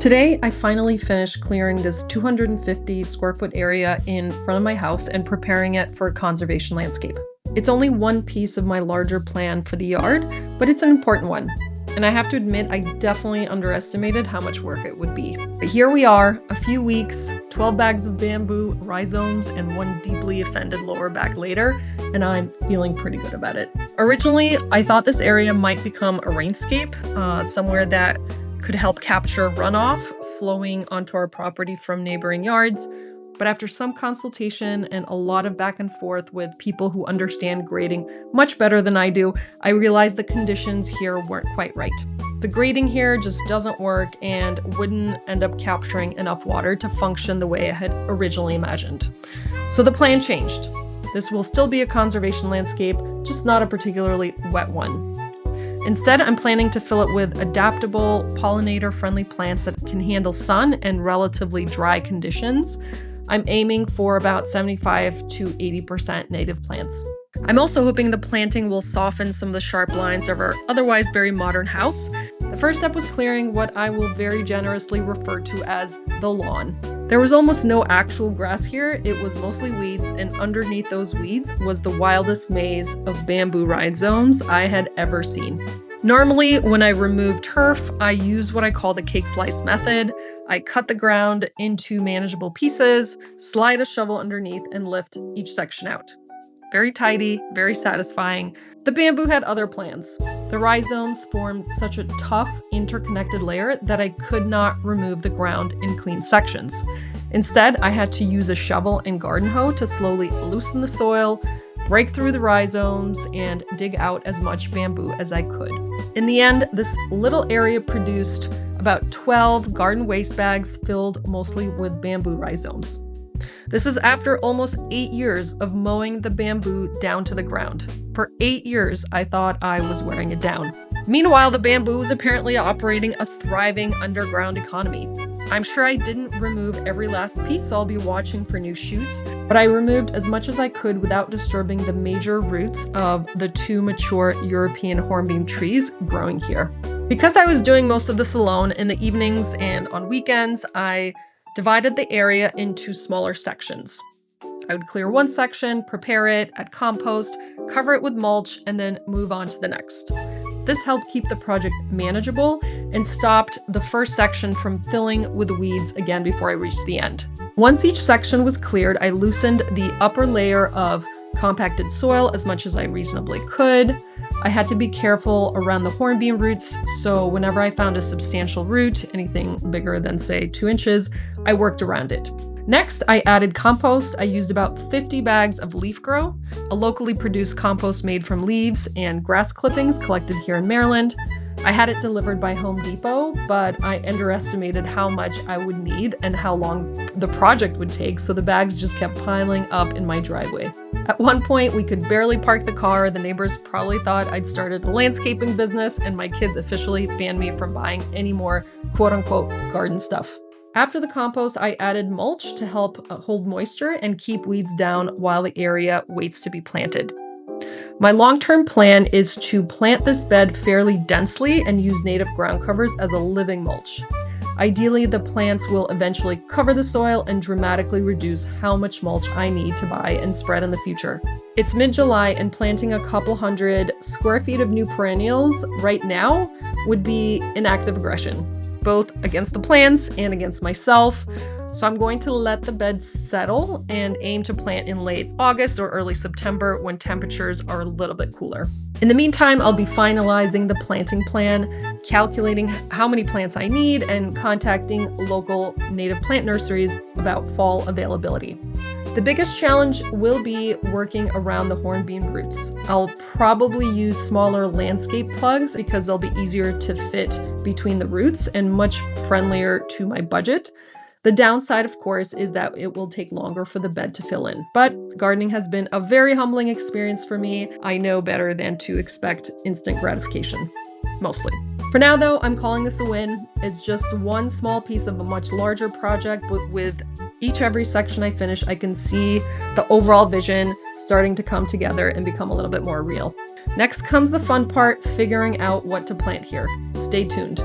Today, I finally finished clearing this 250 square foot area in front of my house and preparing it for a conservation landscape. It's only one piece of my larger plan for the yard, but it's an important one. And I have to admit, I definitely underestimated how much work it would be. But here we are, a few weeks, 12 bags of bamboo, rhizomes, and one deeply offended lower back later, and I'm feeling pretty good about it. Originally, I thought this area might become a RainScape, somewhere that could help capture runoff flowing onto our property from neighboring yards. But after some consultation and a lot of back and forth with people who understand grading much better than I do, I realized the conditions here weren't quite right. The grading here just doesn't work and wouldn't end up capturing enough water to function the way I had originally imagined. So the plan changed. This will still be a conservation landscape, just not a particularly wet one. Instead, I'm planning to fill it with adaptable, pollinator-friendly plants that can handle sun and relatively dry conditions. I'm aiming for about 75 to 80% native plants. I'm also hoping the planting will soften some of the sharp lines of our otherwise very modern house. The first step was clearing what I will very generously refer to as the lawn. There was almost no actual grass here, it was mostly weeds, and underneath those weeds was the wildest maze of bamboo rhizomes I had ever seen. Normally, when I remove turf, I use what I call the cake slice method. I cut the ground into manageable pieces, slide a shovel underneath, and lift each section out. Very tidy, very satisfying. The bamboo had other plans. The rhizomes formed such a tough, interconnected layer that I could not remove the ground in clean sections. Instead, I had to use a shovel and garden hoe to slowly loosen the soil, break through the rhizomes, and dig out as much bamboo as I could. In the end, this little area produced about 12 garden waste bags filled mostly with bamboo rhizomes. This is after almost 8 years of mowing the bamboo down to the ground. For 8 years, I thought I was wearing it down. Meanwhile, the bamboo was apparently operating a thriving underground economy. I'm sure I didn't remove every last piece, so I'll be watching for new shoots, but I removed as much as I could without disturbing the major roots of the 2 mature European hornbeam trees growing here. Because I was doing most of this alone, in the evenings and on weekends, I divided the area into smaller sections. I would clear one section, prepare it, add compost, cover it with mulch, and then move on to the next. This helped keep the project manageable and stopped the first section from filling with weeds again before I reached the end. Once each section was cleared, I loosened the upper layer of compacted soil as much as I reasonably could. I had to be careful around the hornbeam roots, so whenever I found a substantial root, anything bigger than say 2 inches, I worked around it. Next, I added compost. I used about 50 bags of leaf grow, a locally produced compost made from leaves and grass clippings collected here in Maryland. I had it delivered by Home Depot, but I underestimated how much I would need and how long the project would take, so the bags just kept piling up in my driveway. At one point, we could barely park the car. The neighbors probably thought I'd started a landscaping business, and my kids officially banned me from buying any more quote-unquote garden stuff. After the compost, I added mulch to help hold moisture and keep weeds down while the area waits to be planted. My long-term plan is to plant this bed fairly densely and use native ground covers as a living mulch. Ideally, the plants will eventually cover the soil and dramatically reduce how much mulch I need to buy and spread in the future. It's mid-July, and planting a couple hundred square feet of new perennials right now would be an act of aggression, both against the plants and against myself. So I'm going to let the bed settle and aim to plant in late August or early September when temperatures are a little bit cooler. In the meantime, I'll be finalizing the planting plan, calculating how many plants I need, and contacting local native plant nurseries about fall availability. The biggest challenge will be working around the hornbeam roots. I'll probably use smaller landscape plugs because they'll be easier to fit between the roots and much friendlier to my budget. The downside, of course, is that it will take longer for the bed to fill in. But gardening has been a very humbling experience for me. I know better than to expect instant gratification, mostly. For now, though, I'm calling this a win. It's just one small piece of a much larger project, but with every section I finish, I can see the overall vision starting to come together and become a little bit more real. Next comes the fun part, figuring out what to plant here. Stay tuned.